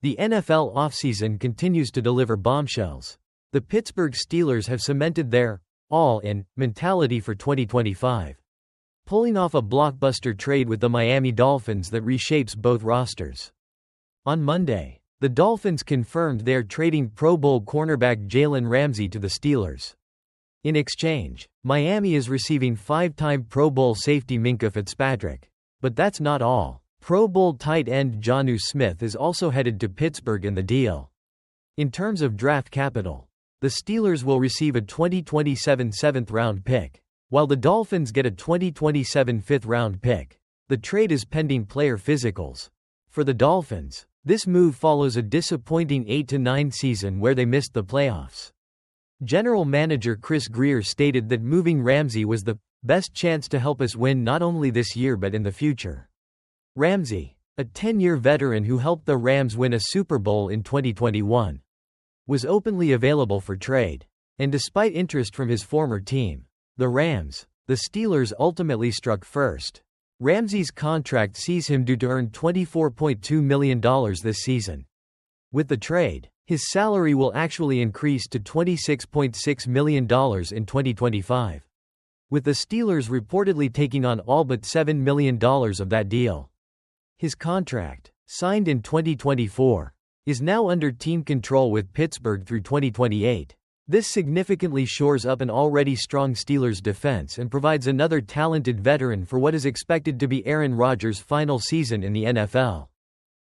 The NFL offseason continues to deliver bombshells. The Pittsburgh Steelers have cemented their all-in mentality for 2025, pulling off a blockbuster trade with the Miami Dolphins that reshapes both rosters. On Monday, the Dolphins confirmed they are trading Pro Bowl cornerback Jalen Ramsey to the Steelers. In exchange, Miami is receiving five-time Pro Bowl safety Minkah Fitzpatrick. But that's not all. Pro Bowl tight end Jonnu Smith is also headed to Pittsburgh in the deal. In terms of draft capital, the Steelers will receive a 2027 seventh-round pick, while the Dolphins get a 2027 fifth-round pick. The trade is pending player physicals. For the Dolphins, this move follows a disappointing 8-9 season where they missed the playoffs. General manager Chris Grier stated that moving Ramsey was the best chance to help us win not only this year but in the future. Ramsey, a 10-year veteran who helped the Rams win a Super Bowl in 2021, was openly available for trade. And despite interest from his former team, the Rams, the Steelers ultimately struck first. Ramsey's contract sees him due to earn $24.2 million this season. With the trade, his salary will actually increase to $26.6 million in 2025, with the Steelers reportedly taking on all but $7 million of that deal. His contract, signed in 2024, is now under team control with Pittsburgh through 2028. This significantly shores up an already strong Steelers defense and provides another talented veteran for what is expected to be Aaron Rodgers' final season in the NFL.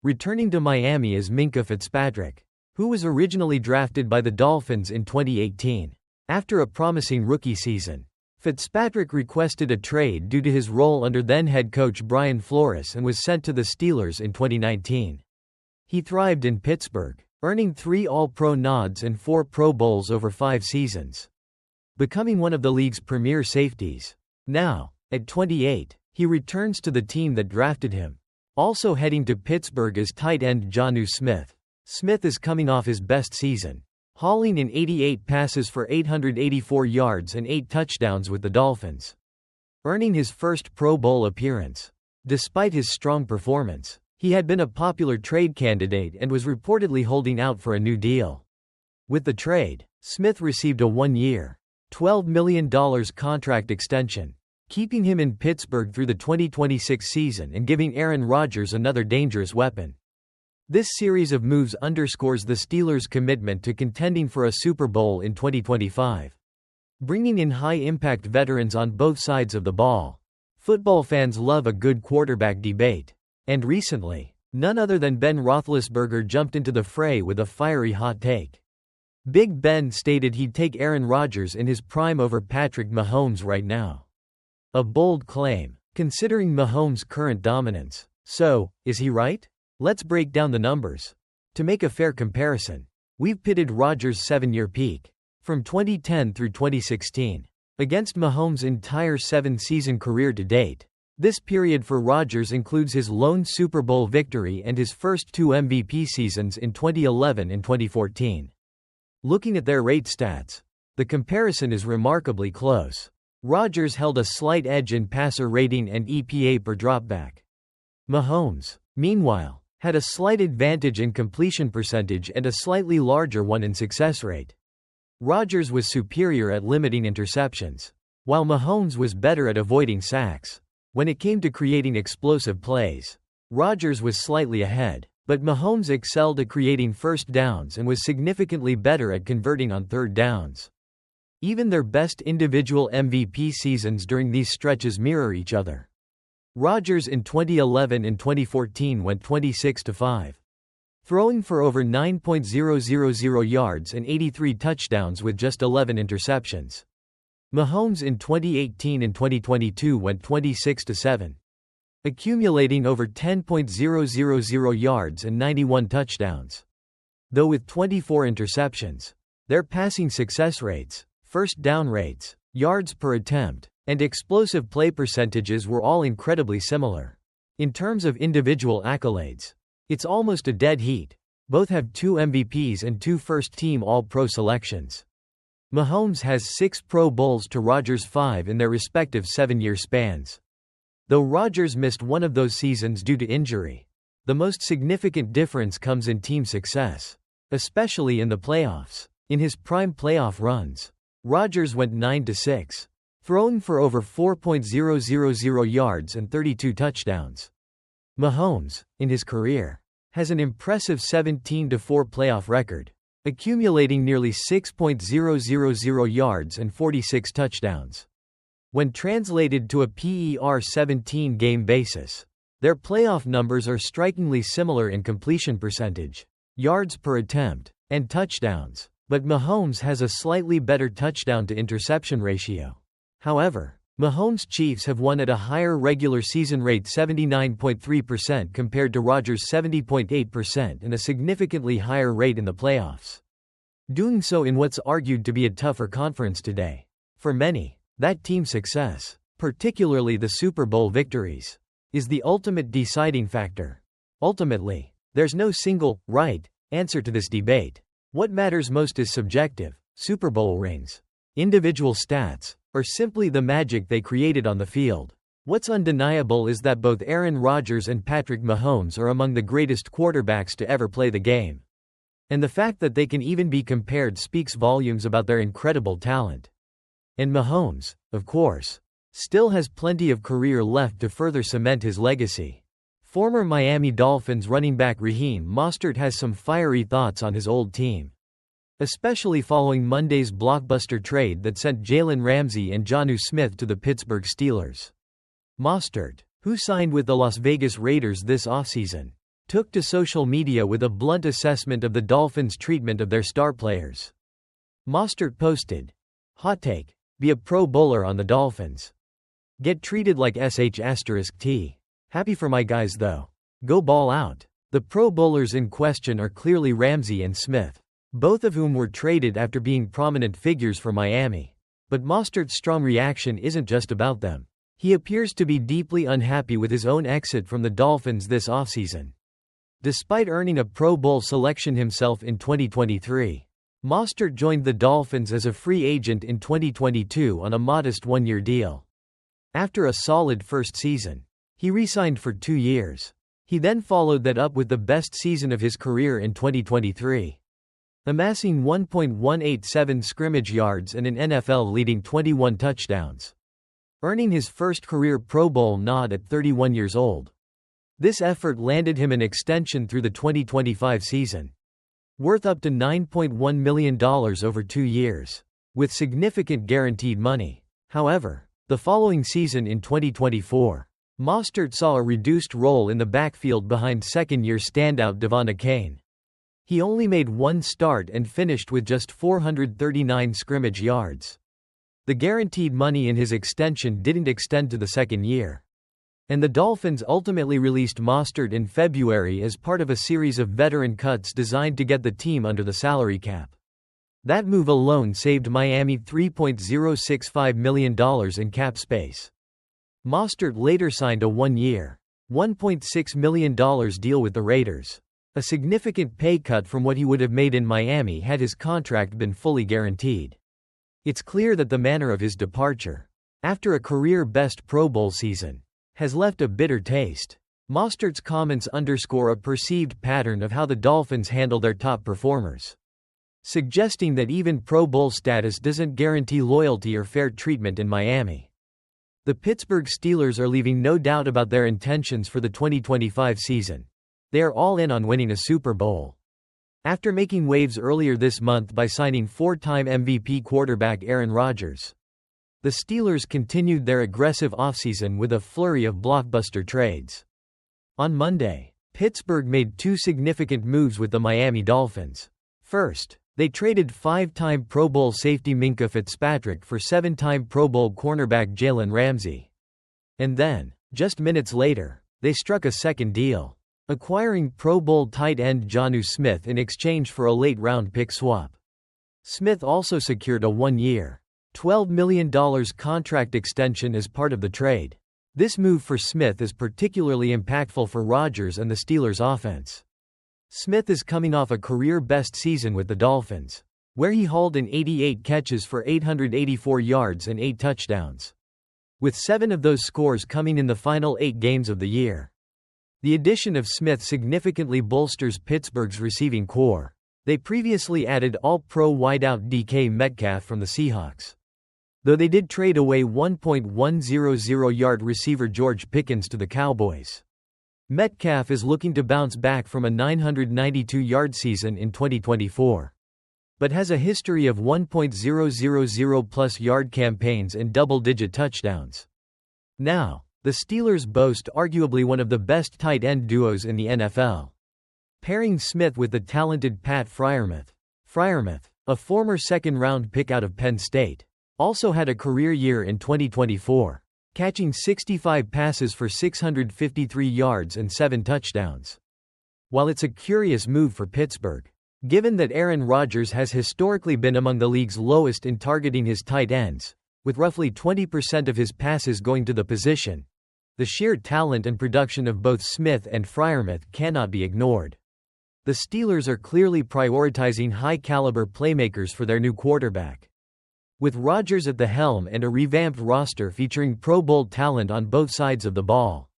Returning to Miami is Minkah Fitzpatrick, who was originally drafted by the Dolphins in 2018. After a promising rookie season, Fitzpatrick requested a trade due to his role under then-head coach Brian Flores and was sent to the Steelers in 2019. He thrived in Pittsburgh, earning 3 All-Pro nods and 4 Pro Bowls over 5 seasons, becoming one of the league's premier safeties. Now, at 28, he returns to the team that drafted him. Also heading to Pittsburgh is tight end Jonnu Smith. Smith is coming off his best season, hauling in 88 passes for 884 yards and 8 touchdowns with the Dolphins, earning his first Pro Bowl appearance. Despite his strong performance, he had been a popular trade candidate and was reportedly holding out for a new deal. With the trade, Smith received a 1-year, $12 million contract extension, keeping him in Pittsburgh through the 2026 season and giving Aaron Rodgers another dangerous weapon. This series of moves underscores the Steelers' commitment to contending for a Super Bowl in 2025, bringing in high-impact veterans on both sides of the ball. Football fans love a good quarterback debate, and recently, none other than Ben Roethlisberger jumped into the fray with a fiery hot take. Big Ben stated he'd take Aaron Rodgers in his prime over Patrick Mahomes right now. A bold claim, considering Mahomes' current dominance. So, is he right? Let's break down the numbers. To make a fair comparison, we've pitted Rodgers' 7-year peak, from 2010 through 2016, against Mahomes' entire 7-season career to date. This period for Rodgers includes his lone Super Bowl victory and his first 2 MVP seasons in 2011 and 2014. Looking at their rate stats, the comparison is remarkably close. Rodgers held a slight edge in passer rating and EPA per dropback. Mahomes, meanwhile, had a slight advantage in completion percentage and a slightly larger one in success rate. Rodgers was superior at limiting interceptions, while Mahomes was better at avoiding sacks. When it came to creating explosive plays, Rodgers was slightly ahead, but Mahomes excelled at creating first downs and was significantly better at converting on third downs. Even their best individual MVP seasons during these stretches mirror each other. Rodgers in 2011 and 2014 went 26-5, throwing for over 9.000 yards and 83 touchdowns with just 11 interceptions. Mahomes in 2018 and 2022 went 26-7, accumulating over 10.000 yards and 91 touchdowns. Though with 24 interceptions, their passing success rates, first down rates, yards per attempt, and explosive play percentages were all incredibly similar. In terms of individual accolades, it's almost a dead heat. Both have 2 MVPs and 2 first-team All-Pro selections. Mahomes has 6 Pro Bowls to Rodgers' 5 in their respective 7-year spans. Though Rodgers missed one of those seasons due to injury, The most significant difference comes in team success, especially in the playoffs. In his prime playoff runs, Rodgers went 9-6, throwing for over 4.000 yards and 32 touchdowns. Mahomes, in his career, has an impressive 17-4 playoff record, accumulating nearly 6.000 yards and 46 touchdowns. When translated to a PER 17 game basis, their playoff numbers are strikingly similar in completion percentage, yards per attempt, and touchdowns, but Mahomes has a slightly better touchdown-to-interception ratio. However, Mahomes' Chiefs have won at a higher regular season rate 79.3% compared to Rodgers' 70.8% and a significantly higher rate in the playoffs. Doing so in what's argued to be a tougher conference today. For many, that team success, particularly the Super Bowl victories, is the ultimate deciding factor. Ultimately, there's no single, right, answer to this debate. What matters most is subjective: Super Bowl rings, individual stats, or simply the magic they created on the field. What's undeniable is that both Aaron Rodgers and Patrick Mahomes are among the greatest quarterbacks to ever play the game. And the fact that they can even be compared speaks volumes about their incredible talent. And Mahomes, of course, still has plenty of career left to further cement his legacy. Former Miami Dolphins running back Raheem Mostert has some fiery thoughts on his old team, especially following Monday's blockbuster trade that sent Jalen Ramsey and Jonnu to the Pittsburgh Steelers. Mostert, who signed with the Las Vegas Raiders this offseason, took to social media with a blunt assessment of the Dolphins' treatment of their star players. Mostert posted, "Hot take, be a Pro Bowler on the Dolphins. Get treated like sh*t. Happy for my guys though. Go ball out." The Pro Bowlers in question are clearly Ramsey and Smith, both of whom were traded after being prominent figures for Miami. But Mostert's strong reaction isn't just about them. He appears to be deeply unhappy with his own exit from the Dolphins this offseason. Despite earning a Pro Bowl selection himself in 2023, Mostert joined the Dolphins as a free agent in 2022 on a modest one-year deal. After a solid first season, he re-signed for 2 years. He then followed that up with the best season of his career in 2023, amassing 1.187 scrimmage yards and an NFL-leading 21 touchdowns, earning his first career Pro Bowl nod at 31 years old. This effort landed him an extension through the 2025 season, worth up to $9.1 million over 2 years, with significant guaranteed money. However, the following season in 2024, Mostert saw a reduced role in the backfield behind second-year standout Devon Achane. He only made one start and finished with just 439 scrimmage yards. The guaranteed money in his extension didn't extend to the second year, and the Dolphins ultimately released Mostert in February as part of a series of veteran cuts designed to get the team under the salary cap. That move alone saved Miami $3.065 million in cap space. Mostert later signed a one-year, $1.6 million deal with the Raiders, a significant pay cut from what he would have made in Miami had his contract been fully guaranteed. It's clear that the manner of his departure, after a career-best Pro Bowl season, has left a bitter taste. Mostert's comments underscore a perceived pattern of how the Dolphins handle their top performers, suggesting that even Pro Bowl status doesn't guarantee loyalty or fair treatment in Miami. The Pittsburgh Steelers are leaving no doubt about their intentions for the 2025 season. They are all in on winning a Super Bowl. After making waves earlier this month by signing four-time MVP quarterback Aaron Rodgers, the Steelers continued their aggressive offseason with a flurry of blockbuster trades. On Monday, Pittsburgh made two significant moves with the Miami Dolphins. First, they traded five-time Pro Bowl safety Minkah Fitzpatrick for seven-time Pro Bowl cornerback Jalen Ramsey. And then, just minutes later, they struck a second deal, acquiring Pro Bowl tight end Jonnu in exchange for a late-round pick swap. Smith also secured a one-year, $12 million contract extension as part of the trade. This move for Smith is particularly impactful for Rodgers and the Steelers' offense. Smith is coming off a career-best season with the Dolphins, where he hauled in 88 catches for 884 yards and 8 touchdowns, with 7 of those scores coming in the final 8 games of the year. The addition of Smith significantly bolsters Pittsburgh's receiving core. They previously added All-Pro wideout DK Metcalf from the Seahawks, though they did trade away 1.100-yard receiver George Pickens to the Cowboys. Metcalf is looking to bounce back from a 992-yard season in 2024, but has a history of 1.000+ yard campaigns and double-digit touchdowns. Now, the Steelers boast arguably one of the best tight end duos in the NFL. Pairing Smith with the talented Pat Freiermuth. Freiermuth, a former second-round pick out of Penn State, also had a career year in 2024, catching 65 passes for 653 yards and 7 touchdowns. While it's a curious move for Pittsburgh, given that Aaron Rodgers has historically been among the league's lowest in targeting his tight ends, with roughly 20% of his passes going to the position, the sheer talent and production of both Smith and Freiermuth cannot be ignored. The Steelers are clearly prioritizing high-caliber playmakers for their new quarterback. With Rodgers at the helm and a revamped roster featuring Pro Bowl talent on both sides of the ball,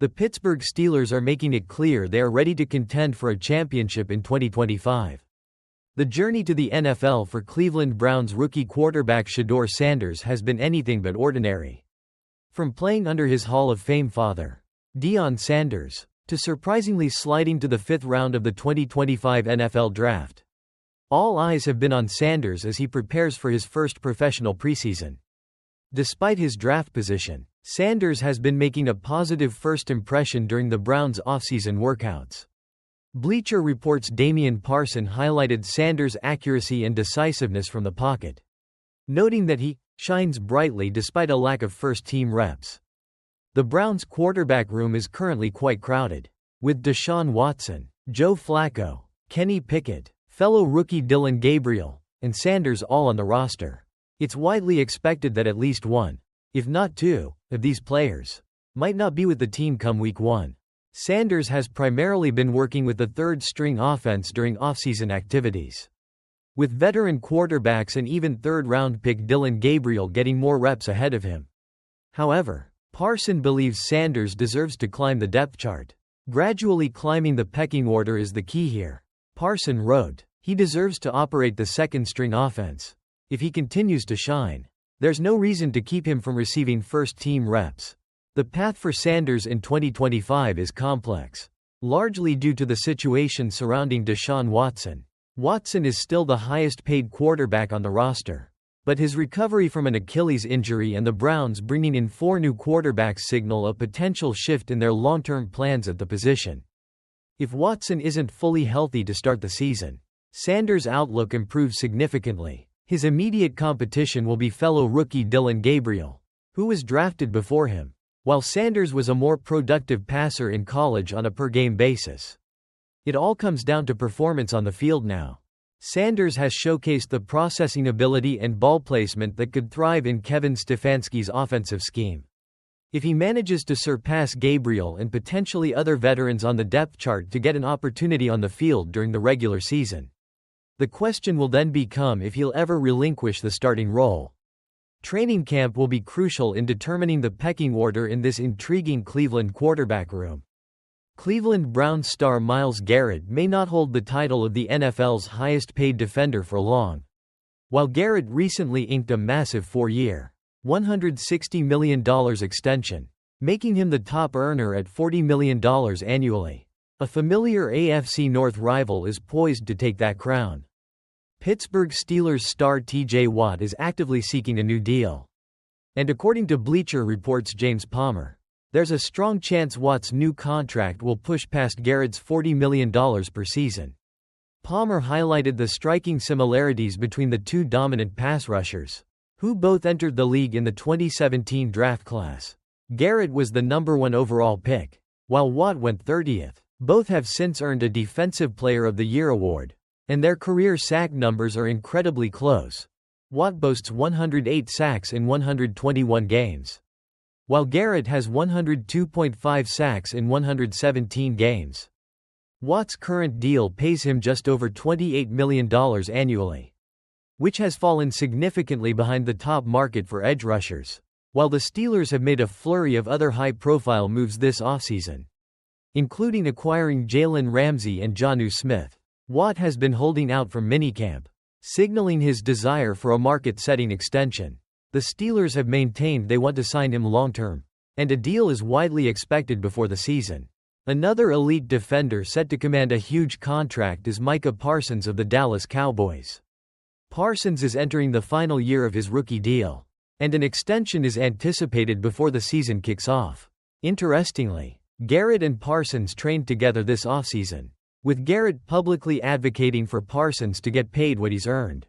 the Pittsburgh Steelers are making it clear they are ready to contend for a championship in 2025. The journey to the NFL for Cleveland Browns rookie quarterback Shedeur Sanders has been anything but ordinary. From playing under his Hall of Fame father, Deion Sanders, to surprisingly sliding to the 5th round of the 2025 NFL Draft, all eyes have been on Sanders as he prepares for his first professional preseason. Despite his draft position, Sanders has been making a positive first impression during the Browns' offseason workouts. Bleacher Report's Damian Parson highlighted Sanders' accuracy and decisiveness from the pocket, noting that he shines brightly despite a lack of first-team reps. The Browns' quarterback room is currently quite crowded, with Deshaun Watson, Joe Flacco, Kenny Pickett, fellow rookie Dillon Gabriel, and Sanders all on the roster. It's widely expected that at least one, if not two, of these players might not be with the team come Week 1. Sanders has primarily been working with the third-string offense during offseason activities, with veteran quarterbacks and even third-round pick Dillon Gabriel getting more reps ahead of him. However, Parson believes Sanders deserves to climb the depth chart. Gradually climbing the pecking order is the key here. Parson wrote, "He deserves to operate the second-string offense. If he continues to shine, there's no reason to keep him from receiving first-team reps." The path for Sanders in 2025 is complex, largely due to the situation surrounding Deshaun Watson. Watson is still the highest-paid quarterback on the roster, but his recovery from an Achilles injury and the Browns bringing in 4 new quarterbacks signal a potential shift in their long-term plans at the position. If Watson isn't fully healthy to start the season, Sanders' outlook improves significantly. His immediate competition will be fellow rookie Dillon Gabriel, who was drafted before him, while Sanders was a more productive passer in college on a per-game basis. It all comes down to performance on the field now. Sanders has showcased the processing ability and ball placement that could thrive in Kevin Stefanski's offensive scheme. If he manages to surpass Gabriel and potentially other veterans on the depth chart to get an opportunity on the field during the regular season, the question will then become if he'll ever relinquish the starting role. Training camp will be crucial in determining the pecking order in this intriguing Cleveland quarterback room. Cleveland Browns star Myles Garrett may not hold the title of the NFL's highest-paid defender for long. While Garrett recently inked a massive 4-year, $160 million extension, making him the top earner at $40 million annually, a familiar AFC North rival is poised to take that crown. Pittsburgh Steelers star T.J. Watt is actively seeking a new deal. And according to Bleacher Report's James Palmer, there's a strong chance Watt's new contract will push past Garrett's $40 million per season. Palmer highlighted the striking similarities between the two dominant pass rushers, who both entered the league in the 2017 draft class. Garrett was the number 1 overall pick, while Watt went 30th. Both have since earned a Defensive Player of the Year award, and their career sack numbers are incredibly close. Watt boasts 108 sacks in 121 games, while Garrett has 102.5 sacks in 117 games. Watt's current deal pays him just over $28 million annually, which has fallen significantly behind the top market for edge rushers, while the Steelers have made a flurry of other high-profile moves this offseason. including acquiring Jalen, Ramsey and Jonnu Smith. Watt has been holding out from minicamp, signaling his desire for a market-setting extension. The Steelers have maintained they want to sign him long-term, and a deal is widely expected before the season. Another elite defender set to command a huge contract is Micah Parsons of the Dallas Cowboys. Parsons is entering the final year of his rookie deal, and an extension is anticipated before the season kicks off. Interestingly, Garrett and Parsons trained together this offseason, with Garrett publicly advocating for Parsons to get paid what he's earned.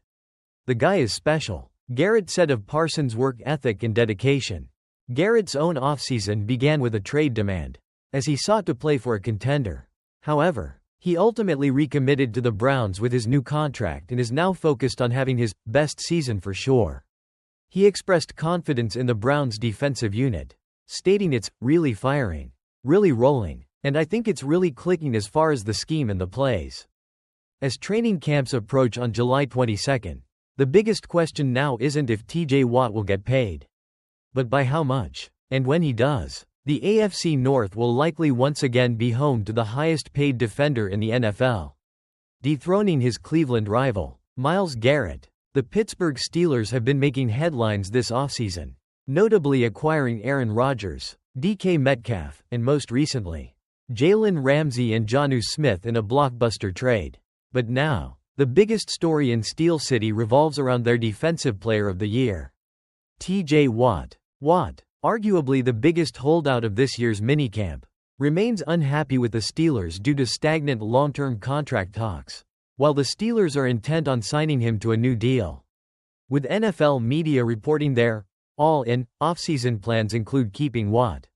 "The guy is special," Garrett said of Parsons' work ethic and dedication. Garrett's own offseason began with a trade demand, as he sought to play for a contender. However, he ultimately recommitted to the Browns with his new contract and is now focused on having his best season for sure. He expressed confidence in the Browns' defensive unit, stating, "It's really firing, really rolling, and I think it's really clicking as far as the scheme and the plays." As training camps approach on July 22, the biggest question now isn't if TJ Watt will get paid, but by how much. And when he does, the AFC North will likely once again be home to the highest-paid defender in the NFL, dethroning his Cleveland rival, Myles Garrett. The Pittsburgh Steelers have been making headlines this offseason, notably acquiring Aaron Rodgers, DK Metcalf, and most recently, Jalen, Ramsey and Jonnu Smith in a blockbuster trade. But now, the biggest story in Steel City revolves around their Defensive Player of the Year, TJ Watt. Watt, arguably the biggest holdout of this year's minicamp, remains unhappy with the Steelers due to stagnant long-term contract talks, while the Steelers are intent on signing him to a new deal. With NFL media reporting their all-in offseason plans include keeping Watt.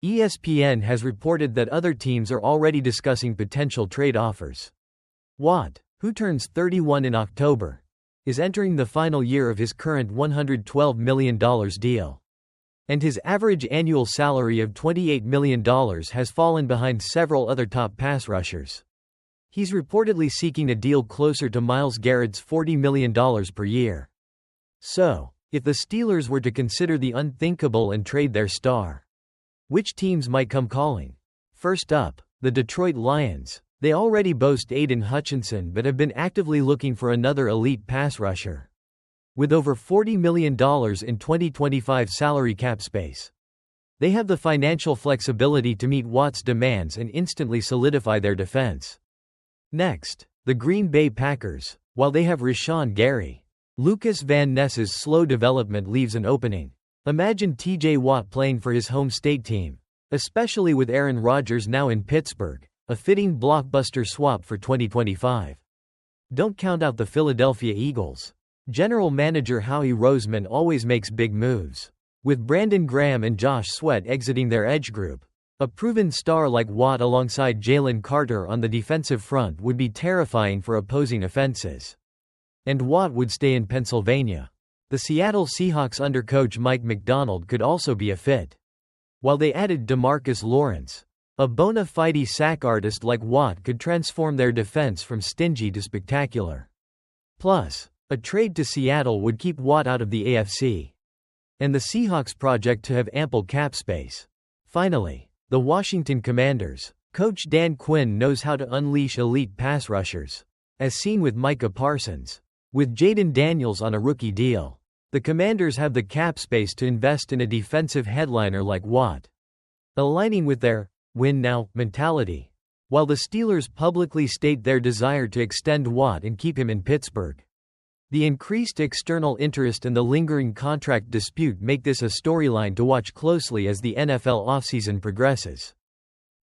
ESPN has reported that other teams are already discussing potential trade offers. Watt, who turns 31 in October, is entering the final year of his current $112 million deal, and his average annual salary of $28 million has fallen behind several other top pass rushers. He's reportedly seeking a deal closer to Myles Garrett's $40 million per year. So, if the Steelers were to consider the unthinkable and trade their star, which teams might come calling? First up, the Detroit Lions. They already boast Aiden Hutchinson but have been actively looking for another elite pass rusher. With over $40 million in 2025 salary cap space, they have the financial flexibility to meet Watt's demands and instantly solidify their defense. Next, the Green Bay Packers. While they have Rashawn Gary, Lucas Van Ness's slow development leaves an opening. Imagine TJ Watt playing for his home state team, especially with Aaron Rodgers now in Pittsburgh, a fitting blockbuster swap for 2025. Don't count out the Philadelphia Eagles. General Manager Howie Roseman always makes big moves. With Brandon Graham and Josh Sweat exiting their edge group, a proven star like Watt alongside Jalen Carter on the defensive front would be terrifying for opposing offenses. And Watt would stay in Pennsylvania. The Seattle Seahawks under coach Mike McDonald could also be a fit. While they added DeMarcus Lawrence, a bona fide sack artist like Watt could transform their defense from stingy to spectacular. Plus, a trade to Seattle would keep Watt out of the AFC and the Seahawks project to have ample cap space. Finally, the Washington Commanders. Coach Dan Quinn knows how to unleash elite pass rushers, as seen with Micah Parsons. With Jaden Daniels on a rookie deal, the Commanders have the cap space to invest in a defensive headliner like Watt, aligning with their win now mentality. While the Steelers publicly state their desire to extend Watt and keep him in Pittsburgh, the increased external interest and the lingering contract dispute make this a storyline to watch closely as the NFL offseason progresses.